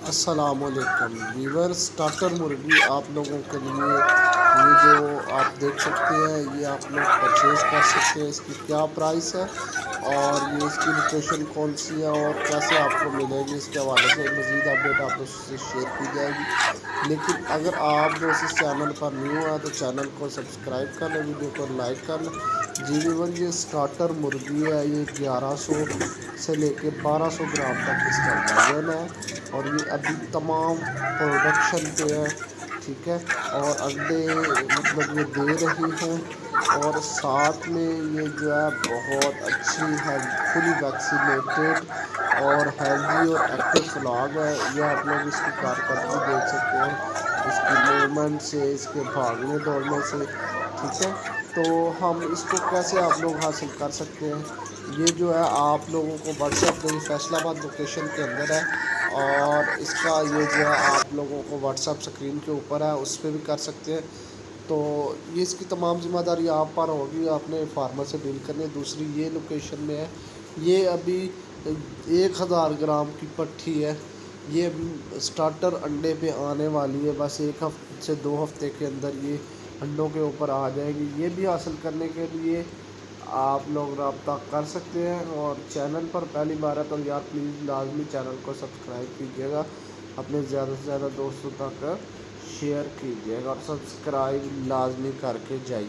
السلام علیکم ویور اسٹارٹر مرغی آپ لوگوں کے لیے یہ جو آپ دیکھ سکتے ہیں یہ آپ لوگ پرچیز کر سکتے ہیں. اس کی کیا پرائس ہے اور یہ اس کی لوکیشن کون سی ہے اور کیسے آپ کو ملے گی، اس کے حوالے سے مزید اپڈیٹ آپ لوگوں سے شیئر کی جائے گی. لیکن اگر آپ دوست اس چینل پر نیو ہیں تو چینل کو سبسکرائب کر لیں، ویڈیو کو لائک کر لیں. جی ویور یہ اسٹارٹر مرغی ہے، یہ 1100 سے لے کے 1200 گرام تک اس کا وزن ہے اور یہ ابھی تمام پروڈکشن پہ ہے. ٹھیک ہے، اور انڈے مطلب یہ دے رہی ہیں اور ساتھ میں یہ جو ہے بہت اچھی ہے، فلی ویکسینیٹڈ اور ہیلدی اور ایکٹیو فلاگ ہے. یہ آپ لوگ اس کی کارکردگی دیکھ سکتے ہیں، اس کی موومنٹ سے، اس کے بھاگنے دوڑنے سے. ٹھیک ہے، تو ہم اس کو کیسے آپ لوگ حاصل کر سکتے ہیں. یہ جو ہے آپ لوگوں کو واٹس ایپ میری فیصل آباد لوکیشن کے اندر ہے اور اس کا یہ جو ہے آپ لوگوں کو واٹس ایپ اسکرین کے اوپر ہے، اس پہ بھی کر سکتے ہیں. تو یہ اس کی تمام ذمہ داری آپ پر ہوگی، آپ نے فارمر سے ڈیل کرنی ہے. دوسری یہ لوکیشن میں ہے، یہ ابھی 1000 گرام کی پٹھی ہے. یہ ابھی اسٹارٹر انڈے پہ آنے والی ہے، بس 1 ہفتے سے 2 ہفتے کے اندر یہ انڈوں کے اوپر آ جائے گی. یہ بھی حاصل کرنے کے لیے آپ لوگ رابطہ کر سکتے ہیں اور چینل پر پہلی بار ہے تو یار پلیز لازمی چینل کو سبسکرائب کیجیے گا، اپنے زیادہ سے زیادہ دوستوں تک شیئر کیجیے گا اور سبسکرائب لازمی کر کے جائیے.